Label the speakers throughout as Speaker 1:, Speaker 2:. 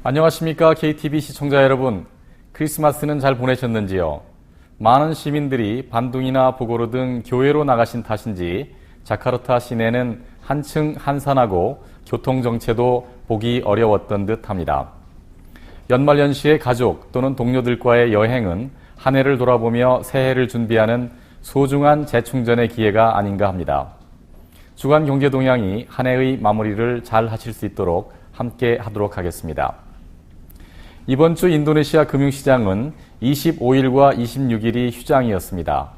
Speaker 1: 안녕하십니까 KTV 시청자 여러분. 크리스마스는 잘 보내셨는지요? 많은 시민들이 반둥이나 보고로 등 교외로 나가신 탓인지 자카르타 시내는 한층 한산하고 교통정체도 보기 어려웠던 듯합니다. 연말연시에 가족 또는 동료들과의 여행은 한 해를 돌아보며 새해를 준비하는 소중한 재충전의 기회가 아닌가 합니다. 주간 경제 동향이 한 해의 마무리를 잘 하실 수 있도록 함께 하도록 하겠습니다. 이번 주 인도네시아 금융시장은 25일과 26일이 휴장이었습니다.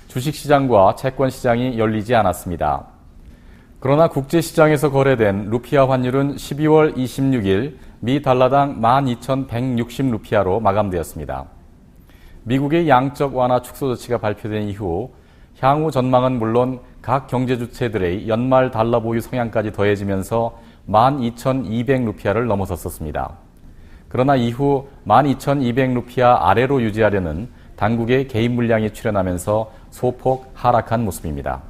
Speaker 1: 주식시장과 채권시장이 열리지 않았습니다. 그러나 국제시장에서 거래된 루피아 환율은 12월 26일 미 달러당 12,160루피아로 마감되었습니다. 미국의 양적 완화 축소 조치가 발표된 이후 향후 전망은 물론 각 경제 주체들의 연말 달러 보유 성향까지 더해지면서 12,200루피아를 넘어섰습니다. 그러나 이후 12,200루피아 아래로 유지하려는 당국의 개입 물량이 출현하면서 소폭 하락한 모습입니다.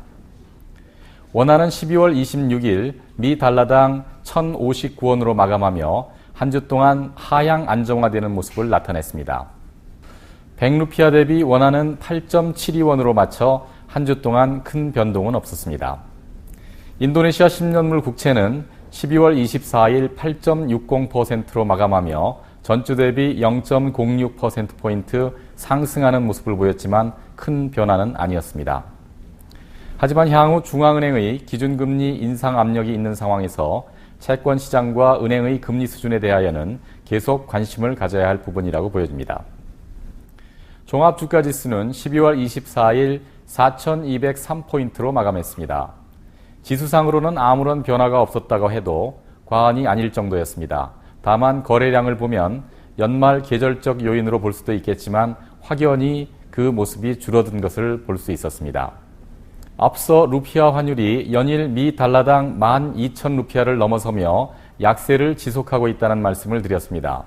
Speaker 1: 원화는 12월 26일 미 달러당 1,059원으로 마감하며 한 주 동안 하향 안정화되는 모습을 나타냈습니다. 100루피아 대비 원화는 8.72원으로 맞춰 한 주 동안 큰 변동은 없었습니다. 인도네시아 10년물 국채는 12월 24일 8.60%로 마감하며 전주 대비 0.06%포인트 상승하는 모습을 보였지만 큰 변화는 아니었습니다. 하지만 향후 중앙은행의 기준금리 인상 압력이 있는 상황에서 채권시장과 은행의 금리 수준에 대하여는 계속 관심을 가져야 할 부분이라고 보여집니다. 종합주가지수는 12월 24일 4,203포인트로 마감했습니다. 지수상으로는 아무런 변화가 없었다고 해도 과언이 아닐 정도였습니다. 다만 거래량을 보면 연말 계절적 요인으로 볼 수도 있겠지만 확연히 그 모습이 줄어든 것을 볼 수 있었습니다. 앞서 루피아 환율이 연일 미 달러당 12,000루피아를 넘어서며 약세를 지속하고 있다는 말씀을 드렸습니다.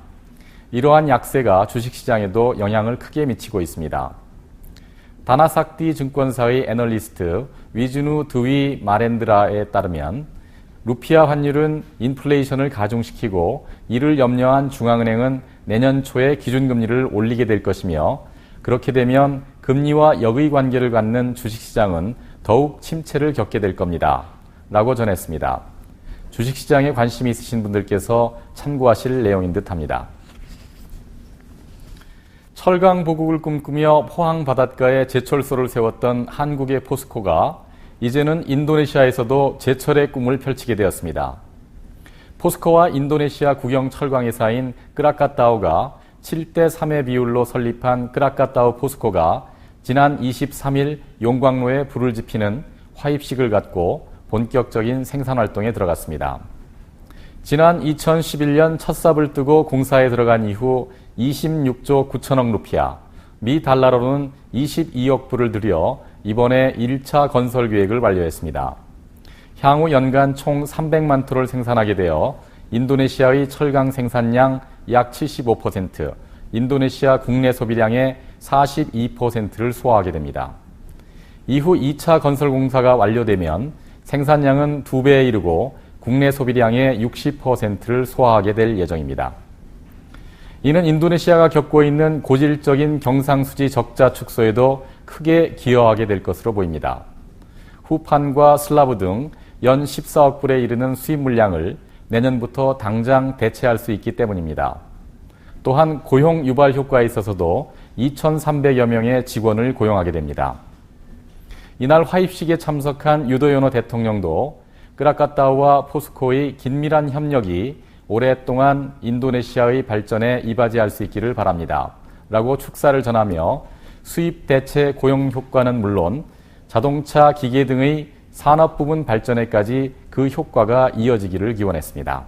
Speaker 1: 이러한 약세가 주식시장에도 영향을 크게 미치고 있습니다. 다나삭디 증권사의 애널리스트 위즈누 드위 마렌드라에 따르면 루피아 환율은 인플레이션을 가중시키고 이를 염려한 중앙은행은 내년 초에 기준금리를 올리게 될 것이며 그렇게 되면 금리와 역의 관계를 갖는 주식시장은 더욱 침체를 겪게 될 겁니다. 라고 전했습니다. 주식시장에 관심이 있으신 분들께서 참고하실 내용인 듯합니다. 철강 보국을 꿈꾸며 포항 바닷가에 제철소를 세웠던 한국의 포스코가 이제는 인도네시아에서도 제철의 꿈을 펼치게 되었습니다. 포스코와 인도네시아 국영 철강회사인 끄라카타오가 7대3의 비율로 설립한 끄라카타오 포스코가 지난 23일 용광로에 불을 지피는 화입식을 갖고 본격적인 생산활동에 들어갔습니다. 지난 2011년 첫 삽을 뜨고 공사에 들어간 이후 26조 9천억 루피아, 미 달러로는 22억 불을 들여 이번에 1차 건설 계획을 완료했습니다. 향후 연간 총 300만 톤을 생산하게 되어 인도네시아의 철강 생산량 약 75%, 인도네시아 국내 소비량의 42%를 소화하게 됩니다. 이후 2차 건설 공사가 완료되면 생산량은 2배에 이르고 국내 소비량의 60%를 소화하게 될 예정입니다. 이는 인도네시아가 겪고 있는 고질적인 경상수지 적자 축소에도 크게 기여하게 될 것으로 보입니다. 후판과 슬라브 등 연 14억 불에 이르는 수입 물량을 내년부터 당장 대체할 수 있기 때문입니다. 또한 고용 유발 효과에 있어서도 2,300여 명의 직원을 고용하게 됩니다. 이날 화입식에 참석한 유도요노 대통령도 끄라카타오와 포스코의 긴밀한 협력이 오랫동안 인도네시아의 발전에 이바지할 수 있기를 바랍니다. 라고 축사를 전하며 수입 대체 고용 효과는 물론 자동차 기계 등의 산업 부분 발전에까지 그 효과가 이어지기를 기원했습니다.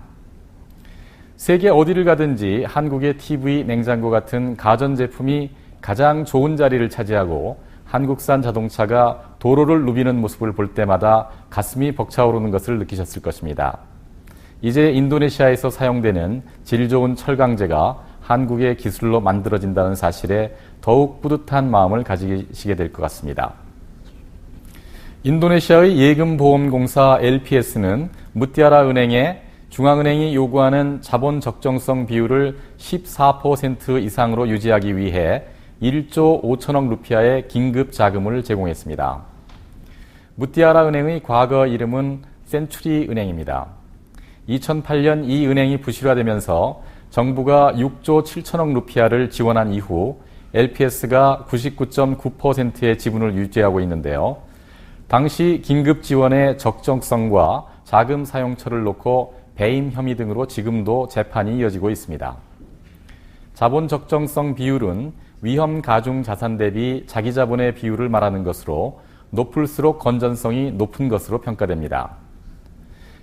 Speaker 1: 세계 어디를 가든지 한국의 TV, 냉장고 같은 가전제품이 가장 좋은 자리를 차지하고 한국산 자동차가 도로를 누비는 모습을 볼 때마다 가슴이 벅차오르는 것을 느끼셨을 것입니다. 이제 인도네시아에서 사용되는 질 좋은 철강제가 한국의 기술로 만들어진다는 사실에 더욱 뿌듯한 마음을 가지시게 될 것 같습니다. 인도네시아의 예금보험공사 LPS는 무띠아라 은행에 중앙은행이 요구하는 자본 적정성 비율을 14% 이상으로 유지하기 위해 1조 5천억 루피아의 긴급 자금을 제공했습니다. 무띠아라 은행의 과거 이름은 센츄리 은행입니다. 2008년 이 은행이 부실화되면서 정부가 6조 7천억 루피아를 지원한 이후 LPS가 99.9%의 지분을 유지하고 있는데요. 당시 긴급 지원의 적정성과 자금 사용처를 놓고 배임 혐의 등으로 지금도 재판이 이어지고 있습니다. 자본 적정성 비율은 위험 가중 자산 대비 자기 자본의 비율을 말하는 것으로 높을수록 건전성이 높은 것으로 평가됩니다.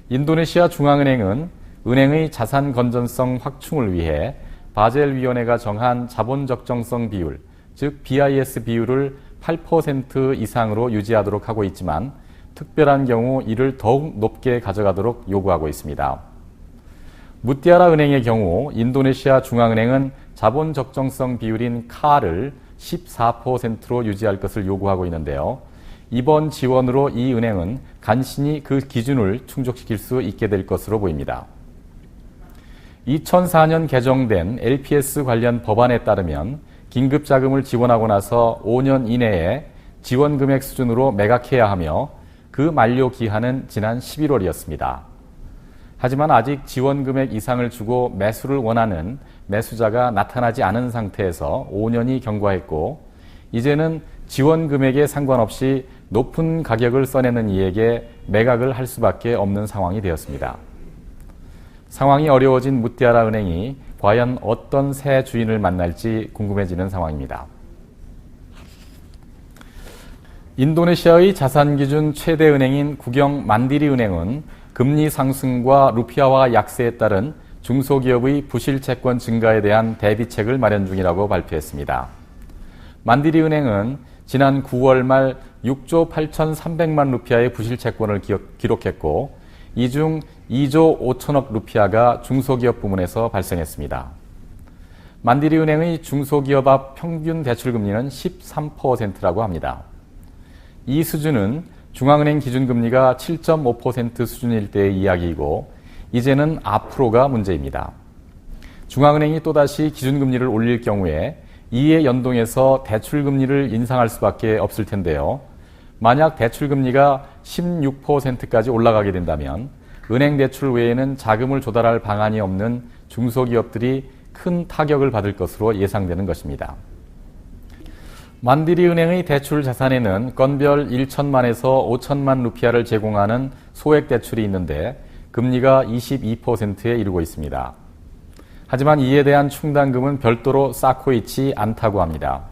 Speaker 1: 인도네시아 중앙은행은 은행의 자산 건전성 확충을 위해 바젤위원회가 정한 자본 적정성 비율, 즉 BIS 비율을 8% 이상으로 유지하도록 하고 있지만 특별한 경우 이를 더욱 높게 가져가도록 요구하고 있습니다. 무띠아라 은행의 경우 인도네시아 중앙은행은 자본 적정성 비율인 카를 14%로 유지할 것을 요구하고 있는데요. 이번 지원으로 이 은행은 간신히 그 기준을 충족시킬 수 있게 될 것으로 보입니다. 2004년 개정된 LPS 관련 법안에 따르면 긴급 자금을 지원하고 나서 5년 이내에 지원 금액 수준으로 매각해야 하며 그 만료 기한은 지난 11월이었습니다. 하지만 아직 지원 금액 이상을 주고 매수를 원하는 매수자가 나타나지 않은 상태에서 5년이 경과했고 이제는 지원 금액에 상관없이 높은 가격을 써내는 이에게 매각을 할 수밖에 없는 상황이 되었습니다. 상황이 어려워진 무띠아라 은행이 과연 어떤 새 주인을 만날지 궁금해지는 상황입니다. 인도네시아의 자산기준 최대 은행인 국영 만디리 은행은 금리 상승과 루피아화 약세에 따른 중소기업의 부실 채권 증가에 대한 대비책을 마련 중이라고 발표했습니다. 만디리 은행은 지난 9월 말 6조 8,300만 루피아의 부실 채권을 기록했고 이 중 2조 5천억 루피아가 중소기업 부문에서 발생했습니다. 만디리 은행의 중소기업 앞 평균 대출금리는 13%라고 합니다. 이 수준은 중앙은행 기준금리가 7.5% 수준일 때의 이야기이고 이제는 앞으로가 문제입니다. 중앙은행이 또다시 기준금리를 올릴 경우에 이에 연동해서 대출금리를 인상할 수밖에 없을 텐데요. 만약 대출금리가 16%까지 올라가게 된다면 은행 대출 외에는 자금을 조달할 방안이 없는 중소기업들이 큰 타격을 받을 것으로 예상되는 것입니다. 만디리 은행의 대출 자산에는 건별 1천만에서 5천만 루피아를 제공하는 소액 대출이 있는데 금리가 22%에 이르고 있습니다. 하지만 이에 대한 충당금은 별도로 쌓고 있지 않다고 합니다.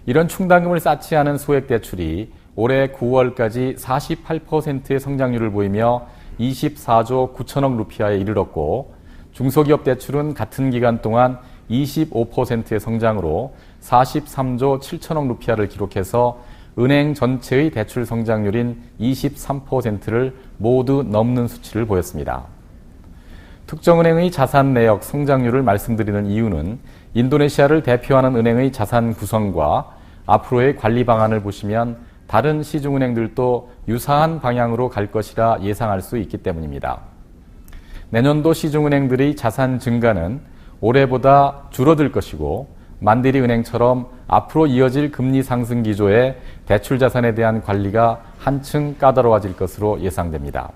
Speaker 1: 이런 충당금을 쌓지 않은 소액 대출이 올해 9월까지 48%의 성장률을 보이며 24조 9천억 루피아에 이르렀고 중소기업 대출은 같은 기간 동안 25%의 성장으로 43조 7천억 루피아를 기록해서 은행 전체의 대출 성장률인 23%를 모두 넘는 수치를 보였습니다. 특정은행의 자산 내역 성장률을 말씀드리는 이유는 인도네시아를 대표하는 은행의 자산 구성과 앞으로의 관리 방안을 보시면 다른 시중은행들도 유사한 방향으로 갈 것이라 예상할 수 있기 때문입니다. 내년도 시중은행들의 자산 증가는 올해보다 줄어들 것이고 만디리 은행처럼 앞으로 이어질 금리 상승 기조에 대출 자산에 대한 관리가 한층 까다로워질 것으로 예상됩니다.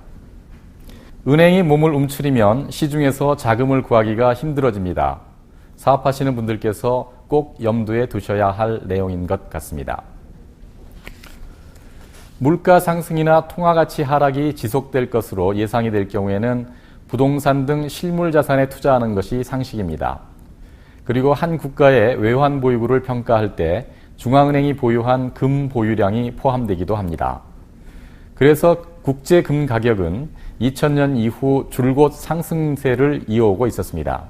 Speaker 1: 은행이 몸을 움츠리면 시중에서 자금을 구하기가 힘들어집니다. 사업하시는 분들께서 꼭 염두에 두셔야 할 내용인 것 같습니다. 물가 상승이나 통화가치 하락이 지속될 것으로 예상이 될 경우에는 부동산 등 실물 자산에 투자하는 것이 상식입니다. 그리고 한 국가의 외환 보유고를 평가할 때 중앙은행이 보유한 금 보유량이 포함되기도 합니다. 그래서 국제 금 가격은 2000년 이후 줄곧 상승세를 이어오고 있었습니다.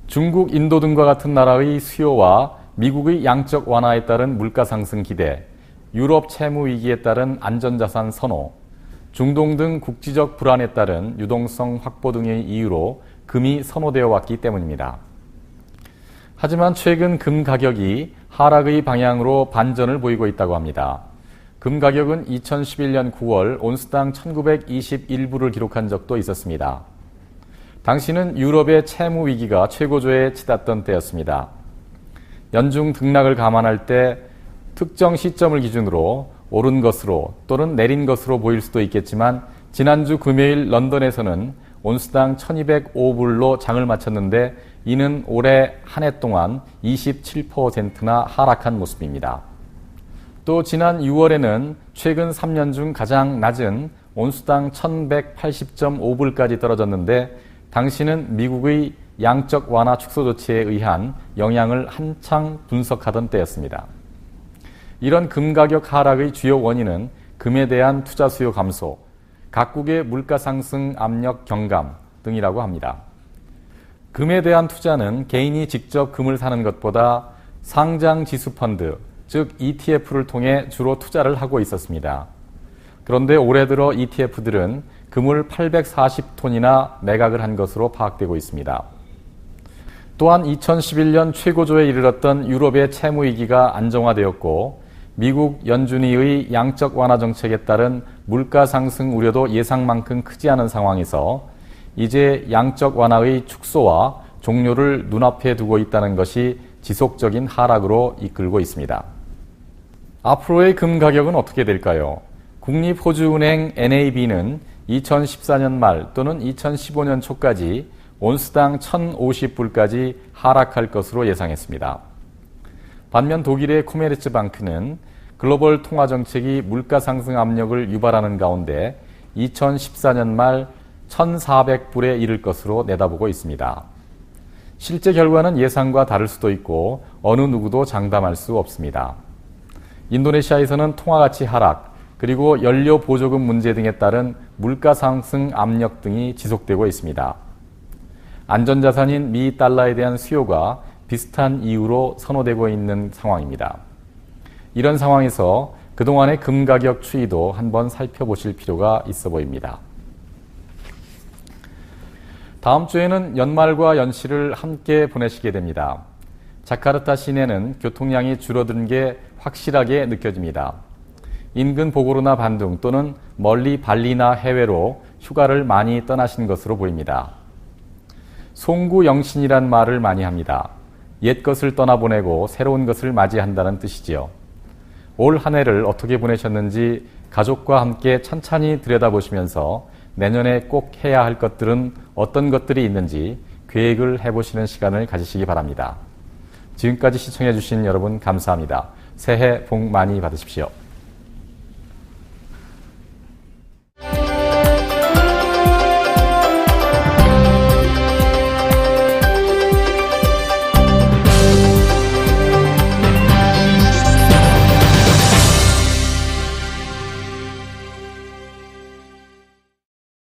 Speaker 1: 중국, 인도 등과 같은 나라의 수요와 미국의 양적 완화에 따른 물가 상승 기대, 유럽 채무 위기에 따른 안전자산 선호, 중동 등 국지적 불안에 따른 유동성 확보 등의 이유로 금이 선호되어 왔기 때문입니다. 하지만 최근 금 가격이 하락의 방향으로 반전을 보이고 있다고 합니다. 금 가격은 2011년 9월 온스당 1921불을 기록한 적도 있었습니다. 당시는 유럽의 채무 위기가 최고조에 치닫던 때였습니다. 연중 등락을 감안할 때 특정 시점을 기준으로 오른 것으로 또는 내린 것으로 보일 수도 있겠지만 지난주 금요일 런던에서는 온스당 1205불로 장을 마쳤는데 이는 올해 한 해 동안 27%나 하락한 모습입니다. 또 지난 6월에는 최근 3년 중 가장 낮은 온수당 1180.5불까지 떨어졌는데 당시는 미국의 양적 완화 축소 조치에 의한 영향을 한창 분석하던 때였습니다. 이런 금 가격 하락의 주요 원인은 금에 대한 투자 수요 감소, 각국의 물가 상승 압력 경감 등이라고 합니다. 금에 대한 투자는 개인이 직접 금을 사는 것보다 상장 지수 펀드, 즉 ETF를 통해 주로 투자를 하고 있었습니다. 그런데 올해 들어 ETF들은 금을 840톤이나 매각을 한 것으로 파악되고 있습니다. 또한 2011년 최고조에 이르렀던 유럽의 채무 위기가 안정화되었고 미국 연준위의 양적 완화 정책에 따른 물가 상승 우려도 예상만큼 크지 않은 상황에서 이제 양적 완화의 축소와 종료를 눈앞에 두고 있다는 것이 지속적인 하락으로 이끌고 있습니다. 앞으로의 금 가격은 어떻게 될까요? 국립호주은행 NAB는 2014년 말 또는 2015년 초까지 온스당 1,050불까지 하락할 것으로 예상했습니다. 반면 독일의 코메르츠방크는 글로벌 통화 정책이 물가 상승 압력을 유발하는 가운데 2014년 말 1,400불에 이를 것으로 내다보고 있습니다. 실제 결과는 예상과 다를 수도 있고 어느 누구도 장담할 수 없습니다. 인도네시아에서는 통화가치 하락, 그리고 연료 보조금 문제 등에 따른 물가 상승 압력 등이 지속되고 있습니다. 안전자산인 미 달러에 대한 수요가 비슷한 이유로 선호되고 있는 상황입니다. 이런 상황에서 그동안의 금 가격 추이도 한번 살펴보실 필요가 있어 보입니다. 다음 주에는 연말과 연시를 함께 보내시게 됩니다. 자카르타 시내는 교통량이 줄어든 게 확실하게 느껴집니다. 인근 보고르나 반둥 또는 멀리 발리나 해외로 휴가를 많이 떠나신 것으로 보입니다. 송구영신이란 말을 많이 합니다. 옛 것을 떠나보내고 새로운 것을 맞이한다는 뜻이지요. 올 한 해를 어떻게 보내셨는지 가족과 함께 찬찬히 들여다보시면서 내년에 꼭 해야 할 것들은 어떤 것들이 있는지 계획을 해보시는 시간을 가지시기 바랍니다. 지금까지 시청해 주신 여러분 감사합니다. 새해 복 많이 받으십시오.